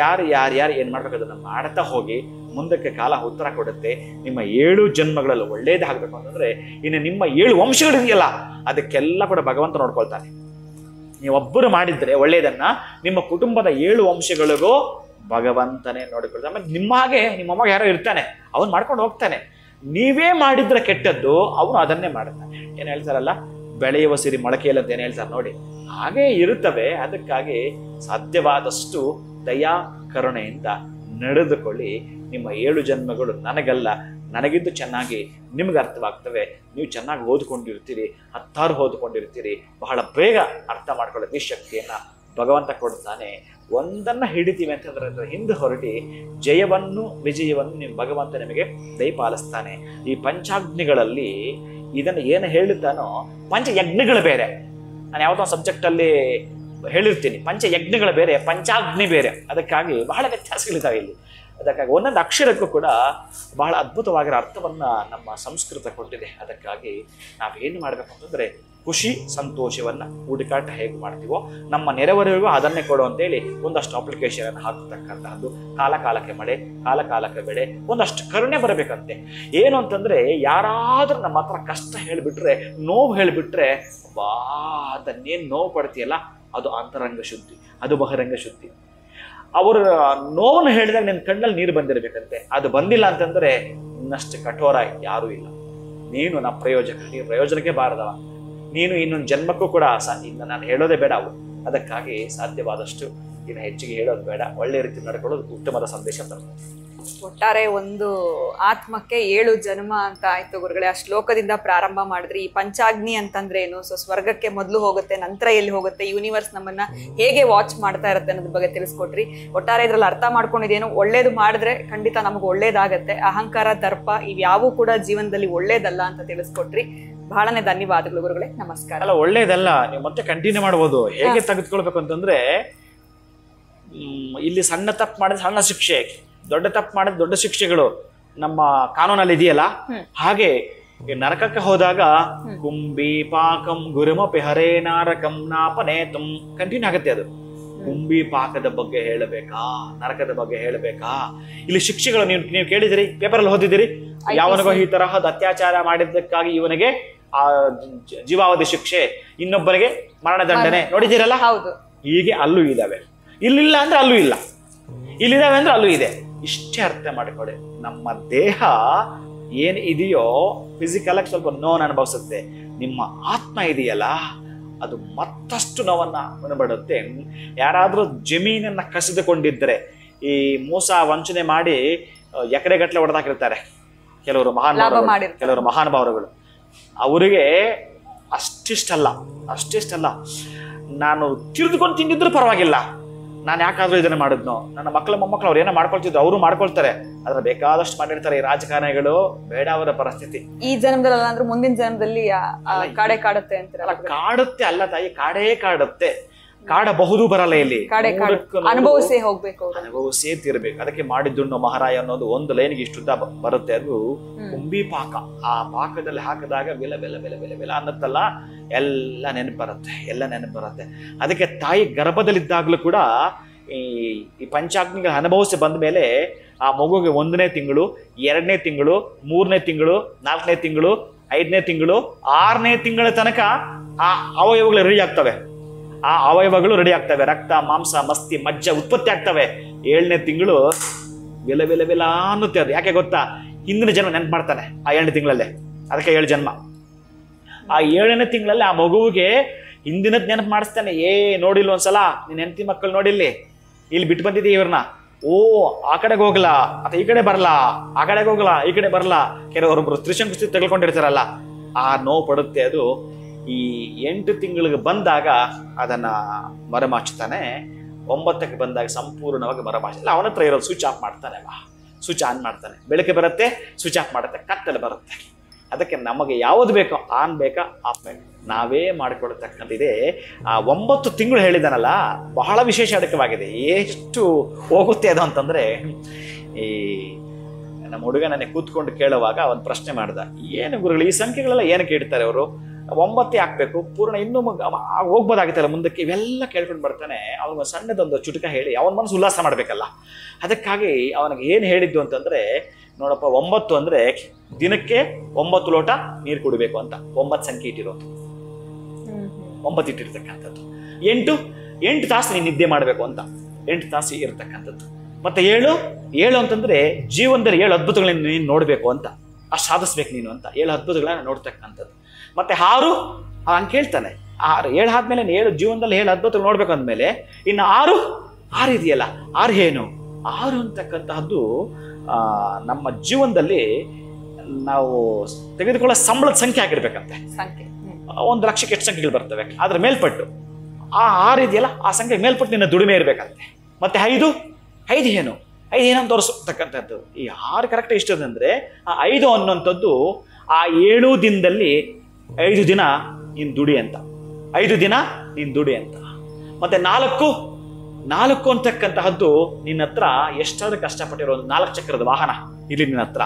ಏನು ಮಾಡ್ಬೇಕು ಅದನ್ನು ಮಾಡ್ತಾ ಹೋಗಿ. ಮುಂದಕ್ಕೆ ಕಾಲ ಉತ್ತರ ಕೊಡುತ್ತೆ. ನಿಮ್ಮ 7 ಜನ್ಮಗಳಲ್ಲಿ ಒಳ್ಳೇದೇ ಆಗ್ಬೇಕು ಅಂತಂದ್ರೆ, ಇನ್ನು ನಿಮ್ಮ 7 ವಂಶಗಳಿದೆಯಲ್ಲ ಅದಕ್ಕೆಲ್ಲ ಕೂಡ ಭಗವಂತ ನೋಡ್ಕೊಳ್ತಾನೆ. ನೀವೊಬ್ಬರು ಮಾಡಿದ್ರೆ ಒಳ್ಳೇದನ್ನ, ನಿಮ್ಮ ಕುಟುಂಬದ 7 ವಂಶಗಳಿಗೂ ಭಗವಂತನೇ ನೋಡಿಕೊಳ್ತಾನೆ. ಆಮೇಲೆ ನಿಮ್ಮ ಹಾಗೆ ನಿಮ್ಮಮ್ಮ ಯಾರೋ ಇರ್ತಾನೆ, ಅವನು ಮಾಡ್ಕೊಂಡು ಹೋಗ್ತಾನೆ. ನೀವೇ ಮಾಡಿದ್ರೆ ಕೆಟ್ಟದ್ದು, ಅವನು ಅದನ್ನೇ ಮಾಡ್ತಾನೆ. ಏನ್ ಹೇಳ್ತಾರಲ್ಲ, ಬೆಳೆಯುವ ಸಿರಿ ಮೊಳಕೆಯಲ್ಲಿ ಅಂತ ಏನ್ ಹೇಳ್ತಾರೆ ನೋಡಿ, ಹಾಗೇ ಇರುತ್ತವೆ. ಅದಕ್ಕಾಗಿ ಸಾಧ್ಯವಾದಷ್ಟು ದಯಾ ಕರುಣೆಯಿಂದ ನಡೆದುಕೊಳ್ಳಿ. ನಿಮ್ಮ 7 ಜನ್ಮಗಳು ನನಗಲ್ಲ, ನನಗಿದ್ದು ಚೆನ್ನಾಗಿ ನಿಮ್ಗೆ ಅರ್ಥವಾಗ್ತವೆ. ನೀವು ಚೆನ್ನಾಗಿ ಓದ್ಕೊಂಡಿರ್ತೀರಿ, 10 ಓದ್ಕೊಂಡಿರ್ತೀರಿ. ಬಹಳ ಬೇಗ ಅರ್ಥ ಮಾಡ್ಕೊಳ್ಳೋದು ಈ ಶಕ್ತಿಯನ್ನ ಭಗವಂತ ಕೊಡ್ತಾನೆ. ಒಂದನ್ನ ಹಿಡಿತೀವಿ ಅಂತಂದ್ರೆ ಹಿಂದೆ ಹೊರಟಿ ಜಯವನ್ನು ವಿಜಯವನ್ನು ನೀವು ಭಗವಂತ ನಿಮಗೆ ದಯಪಾಲಿಸ್ತಾನೆ. ಈ ಪಂಚಾಗ್ನಿಗಳಲ್ಲಿ ಇದನ್ನು ಏನು ಹೇಳುತ್ತಾನೋ, ಪಂಚಯಜ್ಞಗಳು ಬೇರೆ. ನಾನು ಯಾವುದೋ ಸಬ್ಜೆಕ್ಟ್ ಅಲ್ಲಿ ಹೇಳಿರ್ತೀನಿ, ಪಂಚಯಜ್ಞಗಳು ಬೇರೆ, ಪಂಚಾಗ್ನಿ ಬೇರೆ. ಅದಕ್ಕಾಗಿ ಬಹಳ ವ್ಯತ್ಯಾಸಗಳಿದ್ದಾವೆ ಇಲ್ಲಿ. ಅದಕ್ಕಾಗಿ ಒಂದೊಂದು ಅಕ್ಷರಕ್ಕೂ ಕೂಡ ಬಹಳ ಅದ್ಭುತವಾಗಿರೋ ಅರ್ಥವನ್ನ ನಮ್ಮ ಸಂಸ್ಕೃತ ಕೊಟ್ಟಿದೆ. ಅದಕ್ಕಾಗಿ ನಾವೇನು ಮಾಡಬೇಕು ಅಂತಂದ್ರೆ, ಖುಷಿ ಸಂತೋಷವನ್ನ ಹುಡುಕಾಟ ಹೇಗೆ ಮಾಡ್ತೀವೋ ನಮ್ಮ ನೆರೆವರೆಗೂ ಅದನ್ನೇ ಕೊಡು ಅಂತೇಳಿ ಒಂದಷ್ಟು ಅಪ್ಲಿಕೇಶನ್ ಅನ್ನು ಹಾಕತಕ್ಕಂತಹದ್ದು. ಕಾಲಕಾಲಕ್ಕೆ ಮಳೆ, ಕಾಲಕಾಲಕ್ಕೆ ಬೆಳೆ, ಒಂದಷ್ಟು ಕರುಣೆ ಬರಬೇಕಂತೆ. ಏನು ಅಂತಂದ್ರೆ, ಯಾರಾದ್ರೂ ನಮ್ಮ ಹತ್ರ ಕಷ್ಟ ಹೇಳಿಬಿಟ್ರೆ, ನೋವು ಹೇಳಿಬಿಟ್ರೆ, ಬಾ ಅದನ್ನೇನು ನೋವು ಪಡ್ತೀಯಲ್ಲ, ಅದು ಅಂತರಂಗ ಶುದ್ಧಿ, ಅದು ಬಹಿರಂಗ ಶುದ್ಧಿ. ಅವರು ನೋವನ್ನು ಹೇಳಿದಾಗ ನಿನ್ನ ಕಣ್ಣಲ್ಲಿ ನೀರು ಬಂದಿರಬೇಕಂತೆ. ಅದು ಬಂದಿಲ್ಲ ಅಂತಂದ್ರೆ ಇನ್ನಷ್ಟು ಕಠೋರ ಯಾರೂ ಇಲ್ಲ. ನೀನು ನಮ್ಮ ಪ್ರಯೋಜಕ, ನೀನು ಪ್ರಯೋಜನಕ್ಕೆ ಬಾರದವ, ನೀನು ಇನ್ನೊಂದು ಜನ್ಮಕ್ಕೂ ಕೂಡ ಇನ್ನು ನಾನು ಹೇಳೋದೇ ಬೇಡ ಅವು. ಅದಕ್ಕಾಗಿ ಸಾಧ್ಯವಾದಷ್ಟು ಇನ್ನು ಹೆಚ್ಚಿಗೆ ಹೇಳೋದು ಬೇಡ, ಒಳ್ಳೆ ರೀತಿ ನಡ್ಕೊಳ್ಳೋದು ಉತ್ತಮದ ಸಂದೇಶ ತರ್ತದೆ. ಒಟ್ಟಾರೆ ಒಂದು ಆತ್ಮಕ್ಕೆ 7 ಜನ್ಮ ಅಂತ ಆಯ್ತು ಗುರುಗಳೇ. ಆ ಶ್ಲೋಕದಿಂದ ಪ್ರಾರಂಭ ಮಾಡಿದ್ರಿ. ಈ ಪಂಚಾಗ್ನಿ ಅಂತಂದ್ರೆ ಏನು, ಸೊ ಸ್ವರ್ಗಕ್ಕೆ ಮೊದಲು ಹೋಗುತ್ತೆ, ನಂತರ ಎಲ್ಲಿ ಹೋಗುತ್ತೆ, ಯೂನಿವರ್ಸ್ ನಮ್ಮನ್ನ ಹೇಗೆ ವಾಚ್ ಮಾಡ್ತಾ ಇರುತ್ತೆ ಅನ್ನೋದ್ರ ಬಗ್ಗೆ ತಿಳಿಸ್ಕೊಟ್ರಿ. ಒಟ್ಟಾರೆ ಇದ್ರಲ್ಲಿ ಅರ್ಥ ಮಾಡ್ಕೊಂಡಿದ್ದೇನು, ಒಳ್ಳೇದು ಮಾಡಿದ್ರೆ ಖಂಡಿತ ನಮ್ಗೆ ಒಳ್ಳೇದಾಗತ್ತೆ. ಅಹಂಕಾರ, ದರ್ಪ ಇವ್ಯಾವೂ ಕೂಡ ಜೀವನದಲ್ಲಿ ಒಳ್ಳೇದಲ್ಲ ಅಂತ ತಿಳಿಸ್ಕೊಟ್ರಿ. ಬಹಳನೇ ಧನ್ಯವಾದಗಳು ಗುರುಗಳೇ, ನಮಸ್ಕಾರ. ಅಲ್ಲ, ಒಳ್ಳೇದಲ್ಲ, ನೀವು ಮತ್ತೆ ಕಂಟಿನ್ಯೂ ಮಾಡ್ಬೋದು. ಹೇಗೆ ತೆಗೆದುಕೊಳ್ಬೇಕು ಅಂತಂದ್ರೆ, ಇಲ್ಲಿ ಸಣ್ಣ ತಪ್ಪು ಮಾಡಿದ್ರೆ ಸಣ್ಣ ಶಿಕ್ಷೆ, ದೊಡ್ಡ ತಪ್ಪು ಮಾಡಿದ್ರೆ ದೊಡ್ಡ ಶಿಕ್ಷೆಗಳು ನಮ್ಮ ಕಾನೂನಲ್ಲಿ ಇದೆಯಲ್ಲ. ಹಾಗೆ ನರಕಕ್ಕೆ ಹೋದಾಗ ಕುಂಬಿ ಪಾಕಂ ಗುರುಮಪಿ ಹರೇ ನಾರಕಂ ನಾಪನೇತಂ ಕಂಟಿನ್ಯೂ ಆಗತ್ತೆ. ಅದು ಕುಂಬಿ ಪಾಕದ ಬಗ್ಗೆ ಹೇಳಬೇಕಾ, ನರಕದ ಬಗ್ಗೆ ಹೇಳಬೇಕಾ? ಇಲ್ಲಿ ಶಿಕ್ಷೆಗಳು ನೀವು ಕೇಳಿದಿರಿ, ಪೇಪರ್ ಅಲ್ಲಿ ಓದಿದಿರಿ. ಯಾವನಿಗೋ ಈ ತರಹದ ಅತ್ಯಾಚಾರ ಮಾಡಿದ್ದಕ್ಕಾಗಿ ಇವನಿಗೆ ಜೀವಾವಧಿ ಶಿಕ್ಷೆ, ಇನ್ನೊಬ್ಬರಿಗೆ ಮರಣದಂಡನೆ, ನೋಡಿದಿರಲ್ಲ. ಹೀಗೆ ಅಲ್ಲೂ ಇದಾವೆ. ಇಲ್ಲಿಲ್ಲ ಅಂದ್ರೆ ಅಲ್ಲೂ ಇಲ್ಲ, ಇಲ್ಲಿದಾವೆ ಅಂದ್ರೆ ಅಲ್ಲೂ ಇದೆ. ಇಷ್ಟೇ ಅರ್ಥ ಮಾಡಿಕೊಡಿ. ನಮ್ಮ ದೇಹ ಏನ್ ಇದೆಯೋ ಫಿಸಿಕಲ್ ಆಗಿ ಸ್ವಲ್ಪ ನೋವನ್ನು ಅನುಭವಿಸುತ್ತೆ. ನಿಮ್ಮ ಆತ್ಮ ಇದೆಯಲ್ಲ, ಅದು ಮತ್ತಷ್ಟು ನೋವನ್ನ ಅನುಭವಿಸುತ್ತೆ. ಯಾರಾದ್ರೂ ಜಮೀನನ್ನ ಕಸಿದುಕೊಂಡಿದ್ರೆ, ಈ ಮೋಸ ವಂಚನೆ ಮಾಡಿ ಎಕರೆಗಟ್ಟಲೆ ಹೊಡೆದಾಕಿರ್ತಾರೆ ಕೆಲವರು ಮಹಾನುಭಾವರುಗಳು, ಅವರಿಗೆ ಅಷ್ಟಿಷ್ಟಲ್ಲ. ನಾನು ತಿರುದುಕೊಂಡು ತಿಂದಿದ್ರು ಪರವಾಗಿಲ್ಲ, ನಾನು ಯಾಕಾದ್ರೂ ಇದನ್ನ ಮಾಡಿದ್ನೋ, ನನ್ನ ಮಕ್ಕಳು ಮೊಮ್ಮಕ್ಕಳು ಅವ್ರು ಏನೋ ಮಾಡ್ಕೊಳ್ತಿದ್ರು, ಅವರು ಮಾಡ್ಕೊಳ್ತಾರೆ. ಆದ್ರೆ ಬೇಕಾದಷ್ಟು ಮಾಡಿರ್ತಾರೆ ಈ ರಾಜಕಾರಣಿಗಳು. ಬೇಡ ಅವರ ಪರಿಸ್ಥಿತಿ. ಈ ಜನ್ಮದಲ್ಲಿ ಅಂದ್ರೆ ಮುಂದಿನ ಜನ್ಮದಲ್ಲಿ ಕಾಡುತ್ತೆ ಅಂತ. ಕಾಡುತ್ತೆ ಅಲ್ಲ ತಾಯಿ, ಕಾಡುತ್ತೆ. ಕಾಡಬಹುದು, ಬರಲ್ಲ. ಇಲ್ಲಿ ಅನುಭವಿಸೇ ಹೋಗ್ಬೇಕು, ಅನುಭವಿಸೇ ತೀರ್ಬೇಕು. ಅದಕ್ಕೆ ಮಾಡಿದ್ದುಣ್ಣು ಮಹಾರಾಯ ಅನ್ನೋದು ಒಂದು ಲೈನ್ಗೆ ಇಷ್ಟುದ್ದ ಬರುತ್ತೆ. ಅದು ಕುಂಬಿ ಪಾಕ. ಆ ಪಾಕದಲ್ಲಿ ಹಾಕಿದಾಗ ಬೆಲೆ ಬೆಲೆ ಬೆಲೆ ಬೆಲೆ ಬೆಲೆ ಅನ್ನತ್ತಲ್ಲ, ಎಲ್ಲ ನೆನಪು ಬರುತ್ತೆ. ಅದಕ್ಕೆ ತಾಯಿ ಗರ್ಭದಲ್ಲಿದ್ದಾಗ್ಲೂ ಕೂಡ ಈ ಪಂಚಾಗ್ನಿಗಳ ಅನುಭವಿಸಿ ಬಂದ ಮೇಲೆ ಆ ಮಗುಗೆ 1ನೇ ತಿಂಗಳು, 2ನೇ ತಿಂಗಳು, 3ನೇ ತಿಂಗಳು, 4ನೇ ತಿಂಗಳು, 5ನೇ ತಿಂಗಳು, 6ನೇ ತಿಂಗಳ ತನಕ ಆ ಅವಯವಗಳು ರೆಡಿ ಆಗ್ತವೆ. ರಕ್ತ, ಮಾಂಸ, ಮಸ್ತಿ, ಮಜ್ಜ ಉತ್ಪತ್ತಿ ಆಗ್ತವೆ. 7ನೇ ತಿಂಗಳು ಬೆಲೆ ಅನ್ನುತ್ತೆ. ಅದು ಯಾಕೆ ಗೊತ್ತಾ? ಹಿಂದಿನ ಜನ್ಮ ನೆನಪು ಮಾಡ್ತಾನೆ ಆ 7ನೇ ತಿಂಗಳಲ್ಲೇ. ಅದಕ್ಕೆ 7 ಜನ್ಮ. ಆ 7ನೇ ತಿಂಗಳಲ್ಲಿ ಆ ಮಗುವಿಗೆ ಹಿಂದಿನದ್ ನೆನಪು ಮಾಡಿಸ್ತಾನೆ. ನೋಡಿಲ್ಲ ಒಂದ್ಸಲ ನಿನ್ನ ಹೆಂಡತಿ ಮಕ್ಕಳು ನೋಡಿಲ್ಲಿ, ಇಲ್ಲಿ ಬಿಟ್ಟು ಬಂದಿದ್ದೀವಿ ಇವ್ರನ್ನ. ಆ ಕಡೆಗೆ ಹೋಗ್ಲಾ ಅಥವಾ ಈ ಕಡೆ ಬರಲ್ಲ, ಆ ಕಡೆಗೆ ಹೋಗ್ಲಾ ಈ ಕಡೆ ಬರಲ್ಲ. ಕೆಲವರೊಬ್ರು ತ್ರಿಶಂಕುಸ್ತಿ ತೆಗೆದುಕೊಂಡಿರ್ತಾರಲ್ಲ, ಆ ನೋವು ಪಡುತ್ತೆ. ಅದು ಈ 8 ತಿಂಗಳಿಗೆ ಬಂದಾಗ ಅದನ್ನ ಮರೆಮಾಚುತ್ತಾನೆ. 9ಕ್ಕೆ ಬಂದಾಗ ಸಂಪೂರ್ಣವಾಗಿ ಮರೆಮಾಚಿಲ್ಲ. ಅವನ ಹತ್ರ ಇರೋದು ಸ್ವಿಚ್ ಆಫ್ ಮಾಡ್ತಾನೆ, ಸ್ವಿಚ್ ಆನ್ ಮಾಡ್ತಾನೆ. ಬೆಳಗ್ಗೆ ಬರುತ್ತೆ, ಸ್ವಿಚ್ ಆಫ್ ಮಾಡುತ್ತೆ, ಕತ್ತಲೆ ಬರುತ್ತೆ. ಅದಕ್ಕೆ ನಮಗೆ ಯಾವುದು ಬೇಕೋ, ಆನ್ ಬೇಕಾ ಆಫ್ ಬೇಕಾ ನಾವೇ ಮಾಡಿಕೊಳ್ತಕ್ಕಂಥದ್ದೇ. ಆ 9 ತಿಂಗಳು ಹೇಳಿದಾನಲ್ಲ, ಬಹಳ ವಿಶೇಷ ಅಡಕವಾಗಿದೆ. ಎಷ್ಟು ಹೋಗುತ್ತೆ ಅದು ಅಂತಂದ್ರೆ, ಈ ನಮ್ಮ ಹುಡುಗ ನನಗೆ ಕೂತ್ಕೊಂಡು ಕೇಳುವಾಗ ಒಂದು ಪ್ರಶ್ನೆ ಮಾಡ್ದ, ಏನು ಗುರುಗಳು ಈ ಸಂಖ್ಯೆಗಳೆಲ್ಲ ಏನಕ್ಕೆ ಇಡ್ತಾರೆ ಅವರು? 9 ಹಾಕ್ಬೇಕು, ಪೂರ್ಣ ಇನ್ನೂ ಹೋಗ್ಬೋದಾಗಿತ್ತಲ್ಲ ಮುಂದಕ್ಕೆ, ಇವೆಲ್ಲ ಕೇಳ್ಕೊಂಡು ಬರ್ತಾನೆ. ಅವನಿಗೆ ಸಣ್ಣದೊಂದು ಚುಟುಕ ಹೇಳಿ ಅವನ ಮನಸ್ಸು ಉಲ್ಲಾಸ ಮಾಡ್ಬೇಕಲ್ಲ. ಅದಕ್ಕಾಗಿ ಅವನಿಗೆ ಏನು ಹೇಳಿದ್ದು ಅಂತಂದ್ರೆ, ನೋಡಪ್ಪ 9 ಅಂದ್ರೆ ದಿನಕ್ಕೆ 9 ಲೋಟ ನೀರು ಕುಡಿಬೇಕು ಅಂತ 9 ಸಂಖ್ಯೆ ಇಟ್ಟಿರೋದು, 9 ಇಟ್ಟಿರ್ತಕ್ಕಂಥದ್ದು. 8 ತಾಸು ನೀನು ನಿದ್ದೆ ಮಾಡಬೇಕು ಅಂತ 8 ತಾಸು ಇರತಕ್ಕಂಥದ್ದು. ಮತ್ತೆ 7 ಅಂತಂದ್ರೆ ಜೀವನದಲ್ಲಿ 7 ಅದ್ಭುತಗಳನ್ನ ನೀನು ನೋಡ್ಬೇಕು ಅಂತ, ಅಷ್ಟು ಸಾಧಿಸ್ಬೇಕು ನೀನು ಅಂತ 7 ಅದ್ಭುತಗಳನ್ನ ನೋಡ್ತಕ್ಕಂಥದ್ದು. ಮತ್ತೆ 6 ಹಂಗೆ ಕೇಳ್ತಾನೆ. 7 ಆದ್ಮೇಲೆ 7 ಜೀವನದಲ್ಲಿ 7 ಅದ್ಭುತಗಳು ನೋಡ್ಬೇಕು ಅಂದ್ಮೇಲೆ ಇನ್ನು 6 ಇದೆಯಲ್ಲ, 6 ಏನು? 6 ಅಂತಕ್ಕಂತಹದ್ದು ನಮ್ಮ ಜೀವನದಲ್ಲಿ ನಾವು ತೆಗೆದುಕೊಳ್ಳೋ ಸಂಬಳದ ಸಂಖ್ಯೆ ಆಗಿರ್ಬೇಕಂತೆ. 1 ಲಕ್ಷಕ್ಕೆ ಎಷ್ಟು ಸಂಖ್ಯೆಗಳು ಬರ್ತವೆ, ಅದ್ರ ಮೇಲ್ಪಟ್ಟು ಆ 6 ಇದೆಯಲ್ಲ, ಆ ಸಂಖ್ಯೆ ಮೇಲ್ಪಟ್ಟು ನಿನ್ನ ದುಡಿಮೆ ಇರ್ಬೇಕಂತೆ. ಮತ್ತೆ 5 ಏನು? 5 ಏನಂತ ತೋರಿಸ್ತಕ್ಕಂಥದ್ದು. ಈ 6 ಕರೆಕ್ಟ್ ಇಷ್ಟದಂದ್ರೆ ಆ 5 ಅನ್ನುವಂಥದ್ದು ಆ 7 ದಿನದಲ್ಲಿ 5 ದಿನ ನೀನು ದುಡಿ ಅಂತ, 5 ದಿನ ನೀನು ದುಡಿ ಅಂತ. ಮತ್ತೆ 4 ಅಂತಕ್ಕಂತಹದ್ದು ನಿನ್ನ ಹತ್ರ ಎಷ್ಟಾದ್ರೂ ಕಷ್ಟಪಟ್ಟಿರೋ ಒಂದು 4 ಚಕ್ರದ ವಾಹನ ಇಲ್ಲಿ ನಿನ್ನ ಹತ್ರ.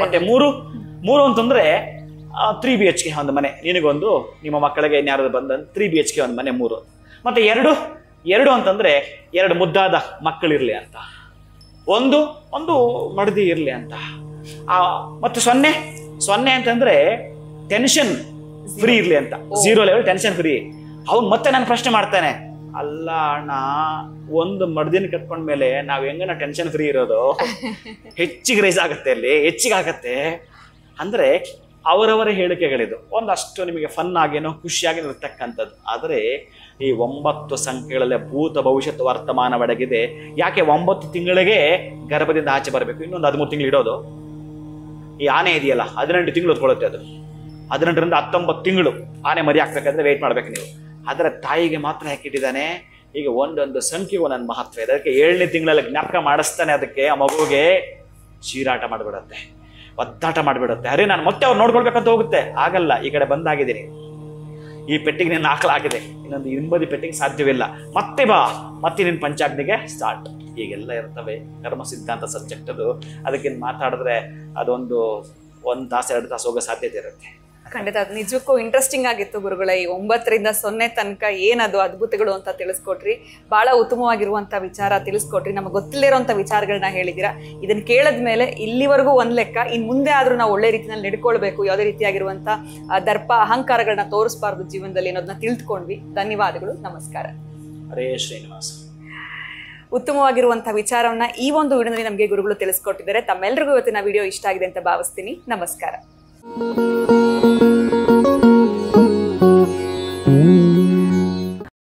ಮತ್ತೆ 3 ಅಂತಂದ್ರೆ 3 BHK ಒಂದು ಮನೆ, ನಿನಗೊಂದು, ನಿಮ್ಮ ಮಕ್ಕಳಿಗೆ ಇನ್ಯಾರು ಬಂದ 3 BHK ಒಂದು ಮನೆ 3. ಮತ್ತೆ 2 ಅಂತಂದ್ರೆ 2 ಮುದ್ದಾದ ಮಕ್ಕಳಿರ್ಲಿ ಅಂತ, ಒಂದು ಮಡದಿ ಇರ್ಲಿ ಅಂತ. ಮತ್ತೆ 0 ಅಂತಂದ್ರೆ ಟೆನ್ಷನ್ ಫ್ರೀ ಇರ್ಲಿ ಅಂತ, 0 ಲೆವೆಲ್ ಟೆನ್ಷನ್ ಫ್ರೀ. ಅವ್ನು ಮತ್ತೆ ನಾನು ಪ್ರಶ್ನೆ ಮಾಡ್ತಾನೆ, ಅಲ್ಲ ಅಣ್ಣ, ಒಂದು ಮಡ್ದಿನ ಕಟ್ಕೊಂಡ್ಮೇಲೆ ನಾವ್ ಹೆಂಗನ ಟೆನ್ಷನ್ ಫ್ರೀ ಇರೋದು? ಹೆಚ್ಚಿಗೆ ರೈಸ್ ಆಗುತ್ತೆ, ಅಲ್ಲಿ ಹೆಚ್ಚಿಗೆ ಆಗತ್ತೆ ಅಂದ್ರೆ ಅವರವರ ಹೇಳಿಕೆಗಳಿದು. ಒಂದಷ್ಟು ನಿಮಗೆ ಫನ್ ಆಗೇನೋ ಖುಷಿಯಾಗಿ ಇರ್ತಕ್ಕಂಥದ್ದು. ಆದರೆ ಈ 9 ಸಂಖ್ಯೆಗಳಲ್ಲಿ ಭೂತ ಭವಿಷ್ಯತ್ ವರ್ತಮಾನ ಒಡಗಿದೆ. ಯಾಕೆ 9 ತಿಂಗಳಿಗೆ ಗರ್ಭದಿಂದ ಆಚೆ ಬರಬೇಕು, ಇನ್ನೊಂದು 13 ತಿಂಗಳು ಇಡೋದು? ಈ ಆನೆ ಇದೆಯಲ್ಲ 18 ತಿಂಗಳು ಹೊತ್ಕೊಳ್ಳುತ್ತೆ. ಅದು 18ರಿಂದ 19 ತಿಂಗಳು ಆನೆ ಮರಿ ಹಾಕ್ಬೇಕಾದ್ರೆ ವೇಟ್ ಮಾಡ್ಬೇಕು ನೀವು. ಅದರ ತಾಯಿಗೆ ಮಾತ್ರ ಹಾಕಿಟ್ಟಿದ್ದಾನೆ. ಈಗ ಒಂದೊಂದು ಸಂಖ್ಯೆಗೂ ನನ್ನ ಮಹತ್ವ ಇದೆ. ಅದಕ್ಕೆ 7ನೇ ತಿಂಗಳಲ್ಲಿ ಜ್ಞಾಪಕ ಮಾಡಿಸ್ತಾನೆ. ಅದಕ್ಕೆ ಆ ಮಗುವಿಗೆ ಚೀರಾಟ ಮಾಡಿಬಿಡತ್ತೆ. ಒದ್ದಾಟ ಮಾಡಿಬಿಡುತ್ತೆ. ಅರೆ ನಾನು ಮತ್ತೆ ಅವ್ರು ನೋಡ್ಕೊಳ್ಬೇಕಂತ ಹೋಗುತ್ತೆ, ಆಗಲ್ಲ, ಈ ಕಡೆ ಬಂದಾಗಿದ್ದೀನಿ, ಈ ಪೆಟ್ಟಿಗೆ ನೀನು ಹಾಕಲಾಗಿದೆ, ಇನ್ನೊಂದು ಹಿಂಬದಿ ಪೆಟ್ಟಿಗೆ ಸಾಧ್ಯವಿಲ್ಲ, ಮತ್ತೆ ಬಾ, ಮತ್ತೆ ನಿನ್ನ ಪಂಚಾಗ್ನಿಗೆ ಸ್ಟಾರ್ಟ್. ಹೀಗೆಲ್ಲ ಇರ್ತವೆ ಕರ್ಮ ಸಿದ್ಧಾಂತ ಸಬ್ಜೆಕ್ಟ್ ಅದು. ಅದಕ್ಕೆ ಮಾತಾಡಿದ್ರೆ ಅದೊಂದು 1 ತಾಸು 2 ತಾಸು ಹೋಗೋ ಸಾಧ್ಯತೆ ಇರುತ್ತೆ. ಖಂಡಿತ ಅದು ನಿಜಕ್ಕೂ ಇಂಟ್ರೆಸ್ಟಿಂಗ್ ಆಗಿತ್ತು ಗುರುಗಳೇ. ಈ 9 ರಿಂದ 0 ತನಕ ಏನದು ಅದ್ಭುತಗಳು ಅಂತ ತಿಳಿಸ್ಕೊಟ್ರಿ. ಬಹಳ ಉತ್ತಮವಾಗಿರುವಂಥ ವಿಚಾರ ತಿಳಿಸ್ಕೊಟ್ರಿ. ನಮಗೆ ಗೊತ್ತಿಲ್ಲಿರೋಂಥ ವಿಚಾರಗಳನ್ನ ಹೇಳಿದ್ದೀರಾ. ಇದನ್ನು ಕೇಳಿದ್ಮೇಲೆ ಇಲ್ಲಿವರೆಗೂ ಒಂದು ಲೆಕ್ಕ, ಇನ್ನು ಮುಂದೆ ಆದರೂ ನಾವು ಒಳ್ಳೆ ರೀತಿಯಲ್ಲಿ ನಡ್ಕೊಳ್ಬೇಕು, ಯಾವುದೇ ರೀತಿಯಾಗಿರುವಂಥ ದರ್ಪ ಅಹಂಕಾರಗಳನ್ನ ತೋರಿಸಬಾರ್ದು ಜೀವನದಲ್ಲಿ ಅನ್ನೋದನ್ನ ತಿಳಿದುಕೊಂಡ್ವಿ. ಧನ್ಯವಾದಗಳು, ನಮಸ್ಕಾರ. ಹರೇ ಶ್ರೀನಿವಾಸ. ಉತ್ತಮವಾಗಿರುವಂಥ ವಿಚಾರವನ್ನ ಈ ಒಂದು ವಿಡಿಯೋದಲ್ಲಿ ನಮಗೆ ಗುರುಗಳು ತಿಳಿಸ್ಕೊಟ್ಟಿದ್ದಾರೆ. ತಮ್ಮೆಲ್ಲರಿಗೂ ಇವತ್ತಿನ ವಿಡಿಯೋ ಇಷ್ಟ ಆಗಿದೆ ಅಂತ ಭಾವಿಸ್ತೀನಿ. ನಮಸ್ಕಾರ.